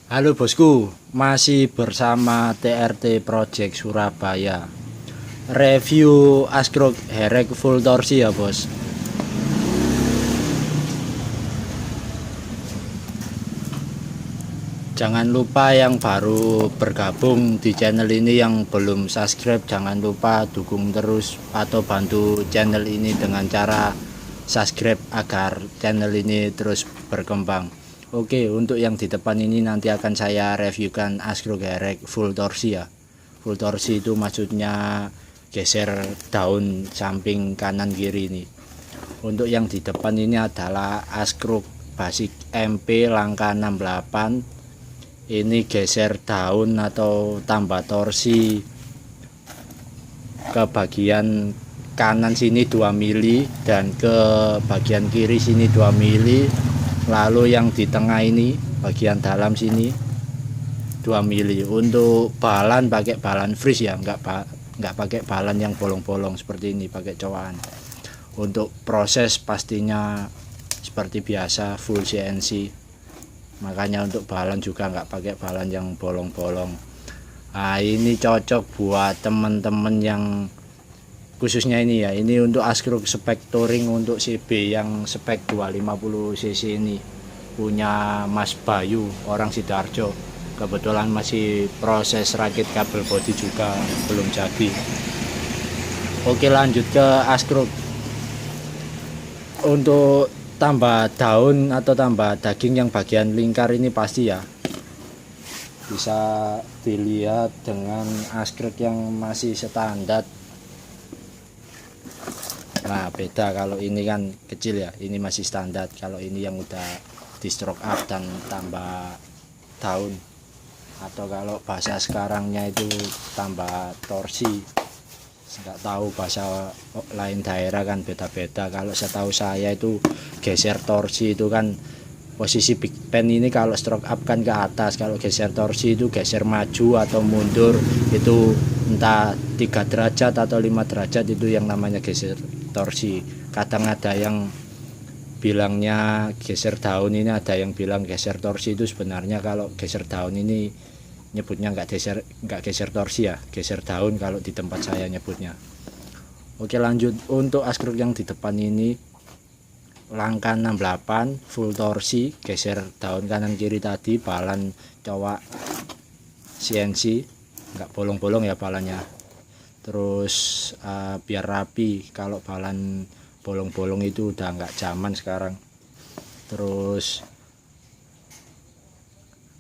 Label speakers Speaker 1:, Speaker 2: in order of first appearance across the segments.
Speaker 1: Halo bosku, masih bersama TRT Project Surabaya. Review Askrog Herek full torsi ya bos. Jangan lupa yang baru bergabung di channel ini, yang belum subscribe, jangan lupa dukung terus atau bantu channel ini dengan cara subscribe agar channel ini terus berkembang. Oke, untuk yang di depan ini nanti akan saya reviewkan Askrog Herek full torsi ya. Full torsi itu maksudnya geser daun samping kanan kiri ini. Untuk yang di depan ini adalah Askrog Basic MP langkah 68. Ini geser daun atau tambah torsi ke bagian kanan sini 2 mili dan ke bagian kiri sini 2 mili. Lalu yang di tengah ini bagian dalam sini 2 mili. Untuk balan pakai balan freeze ya, enggak pakai balan yang bolong-bolong seperti ini, pakai cowakan. Untuk proses pastinya seperti biasa full CNC, makanya untuk balan juga nggak pakai balan yang bolong-bolong. Nah, ini cocok buat temen-temen yang khususnya ini ya, ini untuk Askrog spek touring untuk CB yang spek 250 cc ini, punya Mas Bayu orang Sidoarjo. Kebetulan masih proses rakit kabel bodi juga belum jadi. Oke, lanjut ke Askrog. Untuk tambah daun atau tambah daging yang bagian lingkar ini pasti ya bisa dilihat dengan Askrog yang masih standar. Nah, beda kalau ini kan kecil ya, ini masih standar. Kalau ini yang udah di stroke up dan tambah daun, atau kalau bahasa sekarangnya itu tambah torsi. Nggak tahu bahasa lain daerah kan beda-beda. Kalau setahu saya itu geser torsi itu kan posisi big pen ini kalau stroke up kan ke atas, kalau geser torsi itu geser maju atau mundur, itu entah 3 derajat atau 5 derajat, itu yang namanya geser torsi. Kadang ada yang bilangnya geser daun, ini ada yang bilang geser torsi. Itu sebenarnya kalau geser daun ini nyebutnya nggak geser torsi ya, geser daun kalau di tempat saya nyebutnya. Oke, lanjut. Untuk Askrog yang di depan ini langkah 68 full torsi, geser daun kanan kiri tadi, balan cowak CNC, nggak bolong-bolong ya balannya. Terus biar rapi, kalau balan bolong-bolong itu udah nggak zaman sekarang. Terus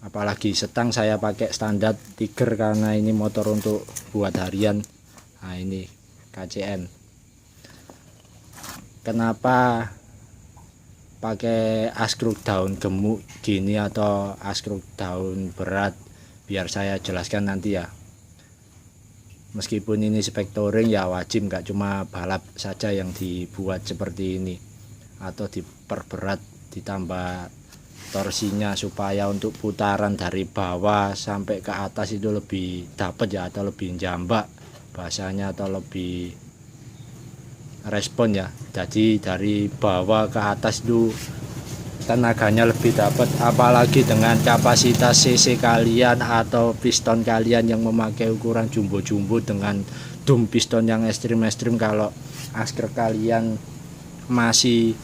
Speaker 1: apalagi setang saya pakai standar Tiger karena ini motor untuk buat harian. Nah, ini KCN. Kenapa pakai Askrog daun gemuk gini atau Askrog daun berat, biar saya jelaskan nanti ya. Meskipun ini spek touring ya wajib, nggak cuma balap saja yang dibuat seperti ini, atau diperberat ditambah torsinya supaya untuk putaran dari bawah sampai ke atas itu lebih dapat ya, atau lebih jambak bahasanya, atau lebih respon ya. Jadi dari bawah ke atas itu tenaganya lebih dapat, apalagi dengan kapasitas cc kalian atau piston kalian yang memakai ukuran jumbo-jumbo dengan dum piston yang ekstrim-ekstrim. Kalau Askrog kalian masih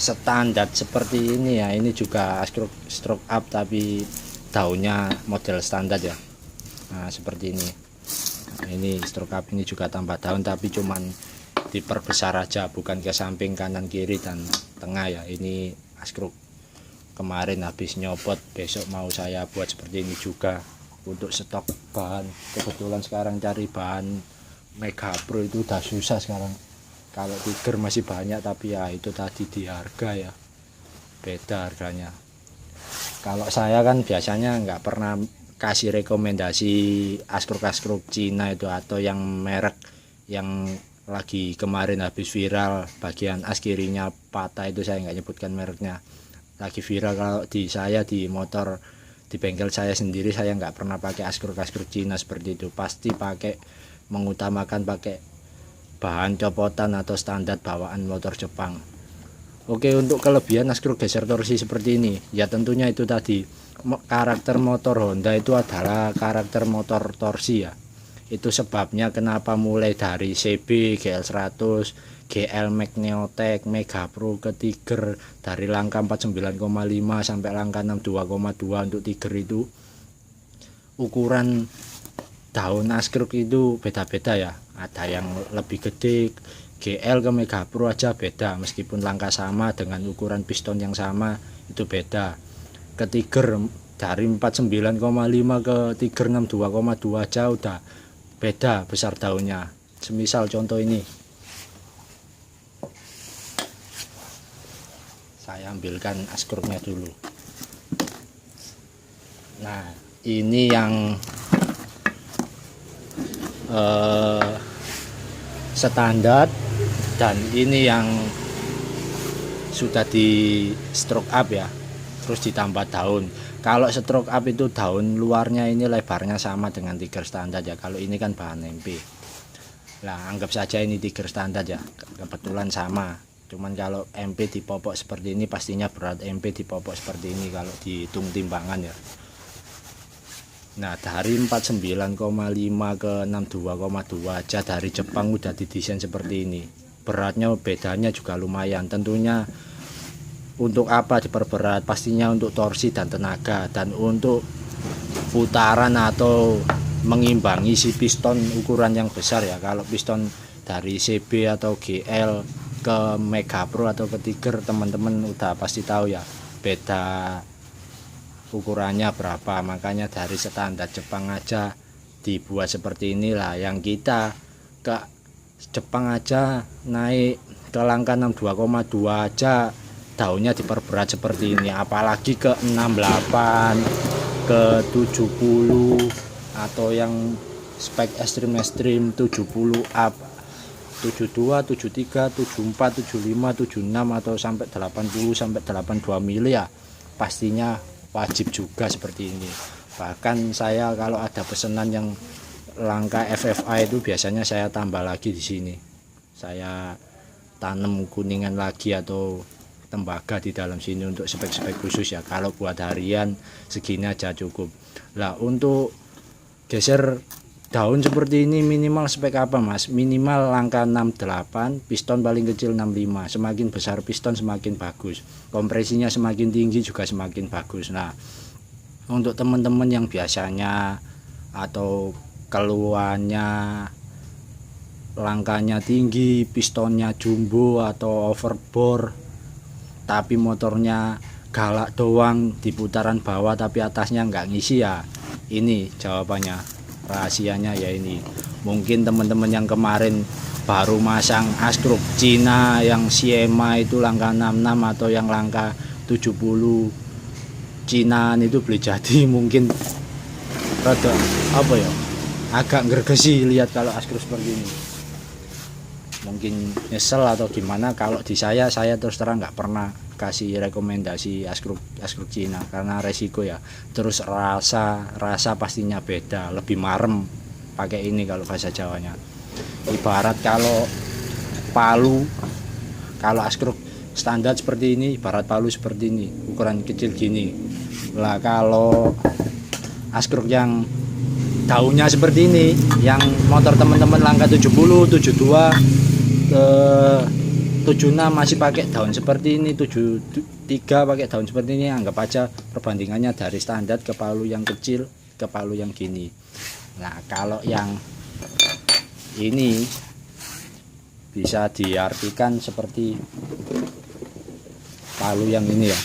Speaker 1: standar seperti ini ya, ini juga Askrog stroke up tapi daunnya model standar ya. Nah, seperti ini. Nah, ini stroke up ini juga tambah daun tapi cuman diperbesar aja, bukan ke samping kanan kiri dan tengah ya. Ini Askrog kemarin habis nyopot, besok mau saya buat seperti ini juga untuk stok bahan. Kebetulan sekarang cari bahan Mega Pro itu udah susah sekarang. Kalau Tiger masih banyak, tapi ya itu tadi di harga ya, beda harganya. Kalau saya kan biasanya nggak pernah kasih rekomendasi Askrog Cina itu, atau yang merek yang lagi kemarin habis viral bagian as kirinya patah, itu saya nggak nyebutkan mereknya. Lagi viral kalau di saya di motor, di bengkel saya sendiri, saya nggak pernah pakai Askrog Cina seperti itu. Pasti pakai, mengutamakan pakai bahan copotan atau standar bawaan motor Jepang. Oke, untuk kelebihan askruk geser torsi seperti ini ya tentunya itu tadi karakter motor Honda itu adalah karakter motor torsi ya. Itu sebabnya kenapa mulai dari CB, GL100, GL Magnetec, Mega Pro ke Tiger dari langkah 49,5 sampai langkah 62,2 untuk Tiger itu ukuran daun askruk itu beda-beda ya. Ada yang lebih gede, GL ke Mega Pro aja beda, meskipun langkah sama dengan ukuran piston yang sama itu beda. Ke Tiger dari 49,5 ke Tiger 62,2 aja udah beda besar daunnya. Semisal contoh ini, saya ambilkan askruknya dulu. Nah ini yang standar, dan ini yang sudah di stroke up ya, terus ditambah daun. Kalau stroke up itu daun luarnya ini lebarnya sama dengan Tiger standar ya. Kalau ini kan bahan MP. Nah anggap saja ini Tiger standar ya, kebetulan sama. Cuman kalau MP dipopok seperti ini pastinya berat MP dipopok seperti ini kalau dihitung timbangan ya. Nah dari 49,5 ke 62,2 aja dari Jepang udah didesain seperti ini. Beratnya bedanya juga lumayan. Tentunya untuk apa diperberat? Pastinya untuk torsi dan tenaga, dan untuk putaran atau mengimbangi si piston ukuran yang besar ya. Kalau piston dari CB atau GL ke Mega Pro atau ke Tiger, teman-teman udah pasti tahu ya beda ukurannya berapa. Makanya dari standar Jepang aja dibuat seperti inilah. Yang kita ke Jepang aja naik ke langkah 62,2 aja daunnya diperberat seperti ini, apalagi ke 68, ke 70 atau yang spek ekstrim 70 up, 72, 73, 74, 75, 76 atau sampai 80 sampai 82 mili ya pastinya wajib juga seperti ini. Bahkan saya kalau ada pesanan yang langkah FFA itu biasanya saya tambah lagi di sini. Saya tanam kuningan lagi atau tembaga di dalam sini untuk spek-spek khusus ya. Kalau buat harian segini aja cukup. Lah untuk geser daun seperti ini minimal spek apa Mas? Minimal langkah 68, piston paling kecil 65. Semakin besar piston semakin bagus. Kompresinya semakin tinggi juga semakin bagus. Nah, untuk teman-teman yang biasanya atau keluarnya langkahnya tinggi, pistonnya jumbo atau overbore, tapi motornya galak doang di putaran bawah tapi atasnya nggak ngisi ya, ini jawabannya, rahasianya ya ini. Mungkin teman-teman yang kemarin baru masang askruk Cina yang Siema itu langkah 66 atau yang langkah 70 Cinaan itu beli jadi mungkin rada apa ya, agak ngergesi lihat kalau askruk seperti ini. Mungkin nyesel atau gimana. Kalau di saya terus terang nggak pernah kasih rekomendasi askruk Cina karena resiko ya. Terus rasa pastinya beda, lebih marem pakai ini kalau bahasa Jawanya. Ibarat kalau palu, kalau askruk standar seperti ini, ibarat palu seperti ini, ukuran kecil gini. Lah kalau askruk yang daunnya seperti ini, yang motor teman-teman langkah 70, 72 76 masih pakai daun seperti ini, 73 pakai daun seperti ini, anggap aja perbandingannya dari standar ke palu yang kecil ke palu yang gini. Nah kalau yang ini bisa diartikan seperti palu yang ini ya.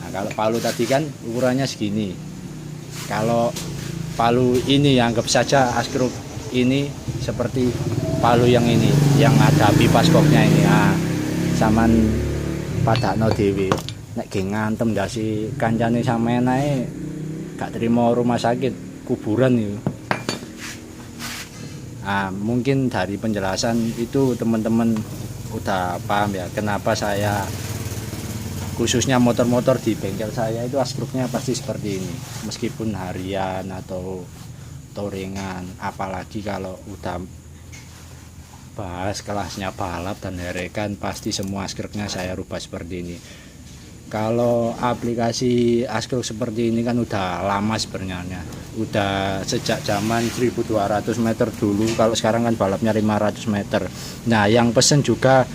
Speaker 1: Nah kalau palu tadi kan ukurannya segini, kalau palu ini ya anggap saja askruk ini seperti palu yang ini yang ada pipa skoknya ini. Nah, saman padakno dhewe nek ge ngantem ndasi kancane sampeyan ae gak terima rumah sakit, kuburan itu. Nah, mungkin dari penjelasan itu teman-teman udah paham ya kenapa saya khususnya motor-motor di bengkel saya itu askruknya pasti seperti ini, meskipun harian atau touringan, apalagi kalau udah bahas kelasnya balap dan herekan, pasti semua askruknya saya rubah seperti ini. Kalau aplikasi askruk seperti ini kan udah lama sebenarnya, udah sejak zaman 1200 meter dulu. Kalau sekarang kan balapnya 500 meter. Nah yang pesen juga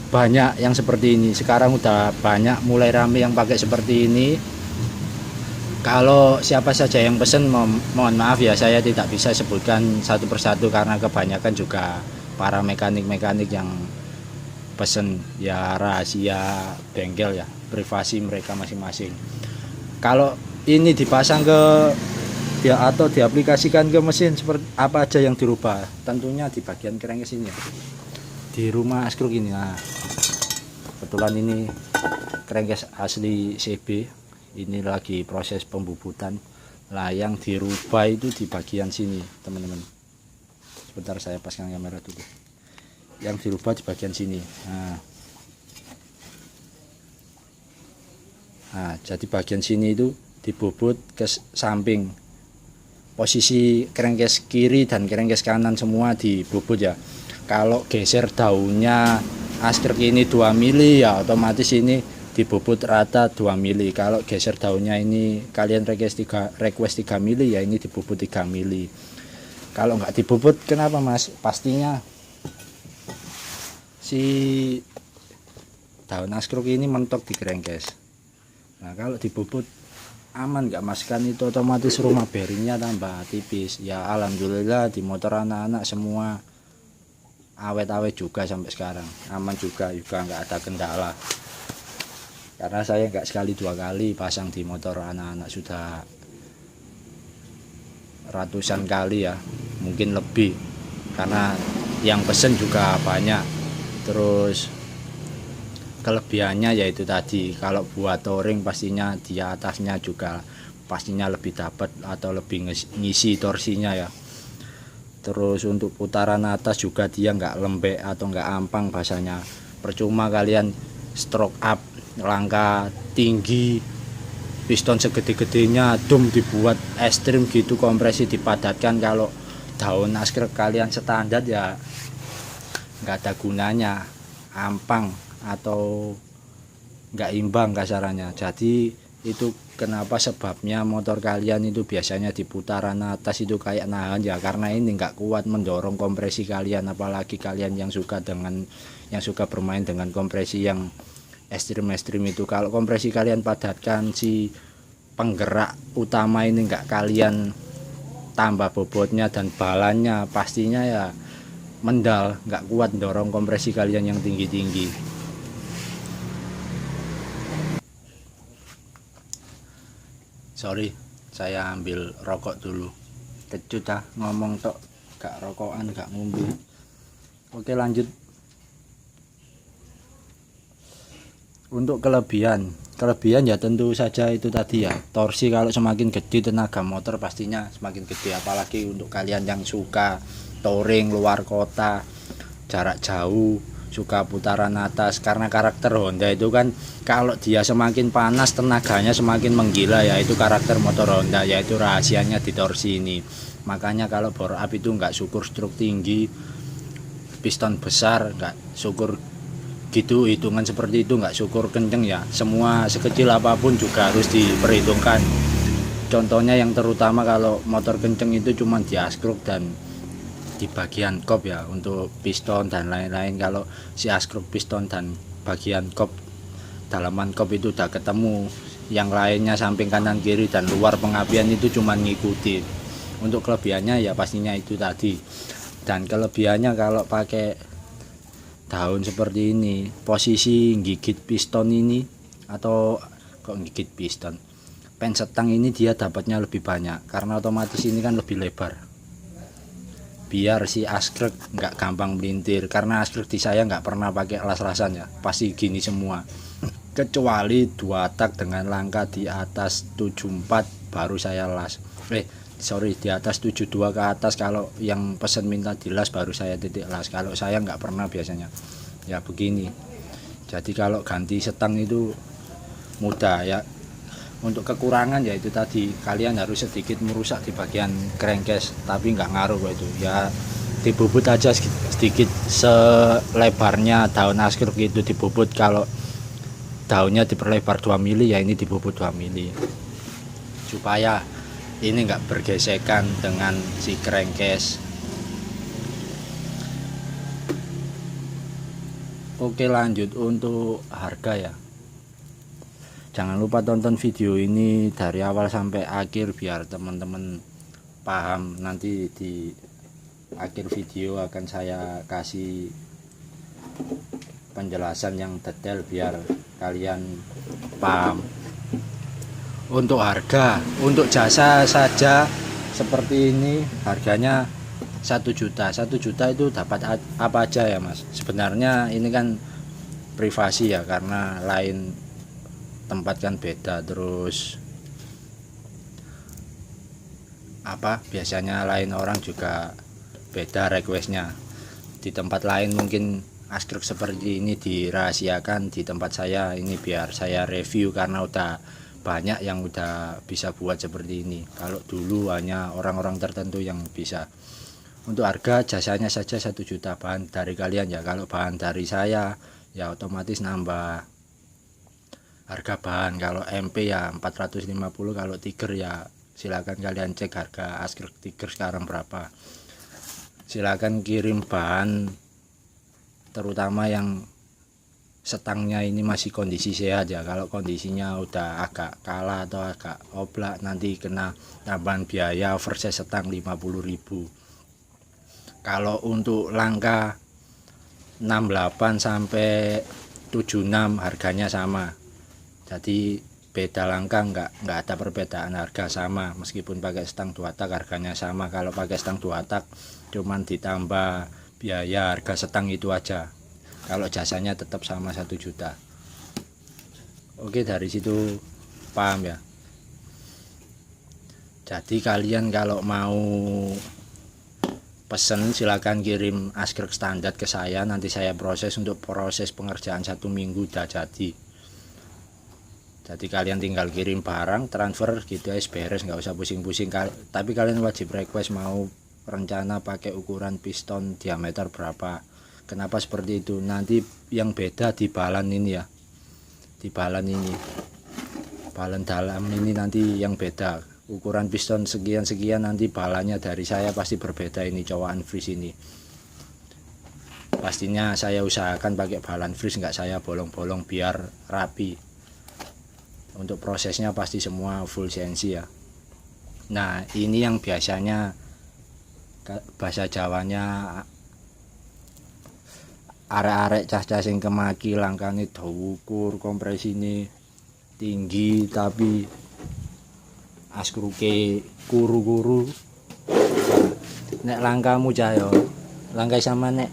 Speaker 1: banyak yang seperti ini. Sekarang udah banyak, mulai rame yang pakai seperti ini. Kalau siapa saja yang pesen, mohon maaf ya, saya tidak bisa sebutkan satu persatu karena kebanyakan juga para mekanik-mekanik yang pesen ya rahasia bengkel ya, privasi mereka masing-masing. Kalau ini dipasang ke ya atau diaplikasikan ke mesin, seperti apa aja yang dirubah? Tentunya di bagian crankcase ini ya. Di rumah askruk ini. Nah, kebetulan ini crankcase asli CB. Ini lagi proses pembubutan. Lah yang dirubah itu di bagian sini, teman-teman. Sebentar saya pasang kamera dulu. Yang dirubah di bagian sini. Nah, jadi bagian sini itu dibobot ke samping. Posisi crankcase kiri dan crankcase kanan semua dibobot ya. Kalau geser daunnya askruk ini 2 mili ya otomatis ini dibobot rata 2 mili. Kalau geser daunnya ini kalian request 3 mili ya ini dibobot 3 mili. Kalau nggak dibobot kenapa Mas? Pastinya si daun askruk ini mentok di crankcase. Nah kalau dibobot aman nggak Mas, kan itu otomatis rumah bearingnya tambah tipis. Ya alhamdulillah di motor anak-anak semua awet-awet juga sampai sekarang, aman juga nggak ada kendala. Karena saya nggak sekali 2 kali pasang di motor anak-anak, sudah ratusan kali ya, mungkin lebih, karena yang pesen juga banyak. Terus kelebihannya yaitu tadi, kalau buat touring pastinya di atasnya juga pastinya lebih dapat atau lebih ngisi torsinya ya. Terus untuk putaran atas juga dia nggak lembek atau nggak ampang bahasanya. Percuma kalian stroke up langkah tinggi, piston segede-gedenya dum dibuat ekstrim gitu, kompresi dipadatkan, kalau daun askruk kalian standar ya nggak ada gunanya, ampang atau nggak imbang kasarannya. Jadi itu kenapa sebabnya motor kalian itu biasanya di putaran atas itu kayak nahan ya, karena ini nggak kuat mendorong kompresi kalian. Apalagi kalian yang suka bermain dengan kompresi yang ekstrim itu, kalau kompresi kalian padatkan, si penggerak utama ini nggak kalian tambah bobotnya dan balannya, pastinya ya mendal, nggak kuat dorong kompresi kalian yang tinggi-tinggi. Sorry, saya ambil rokok dulu. Kecut ngomong tok, gak rokokan, gak ngombe. Oke lanjut. Untuk kelebihan ya tentu saja itu tadi ya, torsi kalau semakin gede tenaga motor pastinya semakin gede. Apalagi untuk kalian yang suka touring luar kota, jarak jauh, suka putaran atas, karena karakter Honda itu kan kalau dia semakin panas tenaganya semakin menggila ya, itu karakter motor Honda, yaitu rahasianya di torsi ini. Makanya kalau bore up itu nggak syukur stroke tinggi, piston besar, nggak syukur gitu, hitungan seperti itu nggak syukur kenceng ya. Semua sekecil apapun juga harus diperhitungkan. Contohnya yang terutama kalau motor kenceng itu cuma di askruk dan di bagian kop ya, untuk piston dan lain-lain. Kalau si askruk, piston dan bagian kop, dalaman kop itu udah ketemu, yang lainnya samping kanan kiri dan luar pengapian itu cuma ngikuti. Untuk kelebihannya ya pastinya itu tadi. Dan kelebihannya kalau pakai daun seperti ini, posisi gigit piston ini, atau kok gigit piston, pensetang ini dia dapatnya lebih banyak karena otomatis ini kan lebih lebar, biar si askruk nggak gampang melintir. Karena askruk di saya nggak pernah pakai las-lasan ya, pasti gini semua, kecuali 2 tak dengan langkah di atas 74 baru saya las, di atas 72 ke atas. Kalau yang pesen minta dilas baru saya titik las, kalau saya nggak pernah biasanya ya begini. Jadi kalau ganti setang itu mudah ya. Untuk kekurangan ya itu tadi, kalian harus sedikit merusak di bagian crankcase, tapi nggak ngaruh kok itu ya. dibubut aja sedikit selebarnya daun askruk itu dibubut. Kalau daunnya diperlebar 2 mili ya ini dibubut 2 mili supaya ini enggak bergesekan dengan si krengkes. Oke, lanjut untuk harga ya. Jangan lupa tonton video ini dari awal sampai akhir biar teman-teman paham. Nanti di akhir video akan saya kasih penjelasan yang detail biar kalian paham. Untuk harga, untuk jasa saja seperti ini harganya 1 juta. 1 juta itu dapat apa aja ya Mas? Sebenarnya ini kan privasi ya, karena lain tempat kan beda. Terus biasanya lain orang juga beda requestnya. Di tempat lain mungkin askruk seperti ini dirahasiakan, di tempat saya ini biar saya review karena udah banyak yang udah bisa buat seperti ini. Kalau dulu hanya orang-orang tertentu yang bisa. Untuk harga jasanya saja 1 juta, bahan dari kalian ya. Kalau bahan dari saya ya otomatis nambah harga bahan. Kalau MP ya 450, kalau Tiger ya silakan kalian cek harga askruk Tiger sekarang berapa. Silakan kirim bahan, terutama yang setangnya ini masih kondisi sehat ya. Kalau kondisinya udah agak kalah atau agak oblak nanti kena tambahan biaya oversize setang 50.000. Kalau untuk langka 68 sampai 76 harganya sama. Jadi beda langka enggak ada perbedaan harga, sama. Meskipun pakai stang 2 tak harganya sama. Kalau pakai stang 2 tak cuman ditambah biaya harga setang itu aja. Kalau jasanya tetap sama 1 juta. Oke, dari situ paham ya. Jadi kalian kalau mau pesen silakan kirim askruk standar ke saya, nanti saya proses. Untuk proses pengerjaan 1 minggu udah jadi. Jadi kalian tinggal kirim barang, transfer gitu aja beres, nggak usah pusing-pusing. Tapi kalian wajib request mau rencana pakai ukuran piston diameter berapa. Kenapa seperti itu? Nanti yang beda di balan ini ya, di balan ini, balan dalam ini nanti yang beda. Ukuran piston sekian-sekian, nanti balannya dari saya pasti berbeda. Ini cowokan freeze ini pastinya saya usahakan pakai balan freeze, nggak saya bolong-bolong biar rapi. Untuk prosesnya pasti semua full CNC ya. Nah ini yang biasanya bahasa Jawanya arek-arek cah-cah sing kemaki langkane ukur kompresine tinggi tapi askruke kuru-kuru. Nek langkamu cahyo langkai sama nek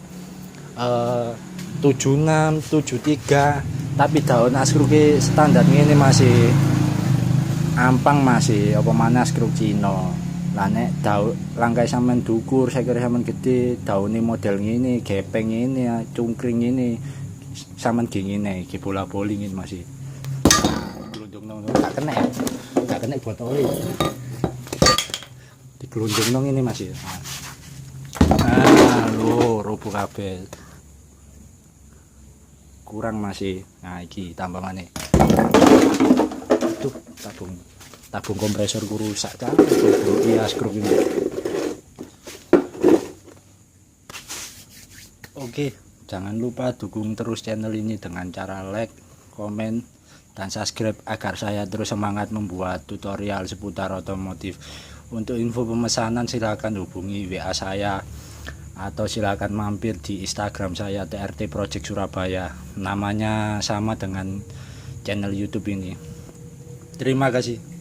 Speaker 1: 76 73 tapi daun askruke standar ini masih ampang, masih apa mana askruk Cina. Lah nek daun langkai sampean dukur saya kira sampean gede daunnya model ngene gepeng ini cungkring ini sampean gini iki bola-boli ngene masih glundung nang tak kena ya. Gak kena botolnya di gelundung dong ini masih. Lo rubuh kabel kurang masih. Nah iki tambah mana tuh tabung kompresor ku rusak kan iya skrup ini. Oke, jangan lupa dukung terus channel ini dengan cara like, komen, dan subscribe agar saya terus semangat membuat tutorial seputar otomotif. Untuk info pemesanan silakan hubungi WA saya atau silakan mampir di Instagram saya TRT Project Surabaya. Namanya sama dengan channel YouTube ini. Terima kasih.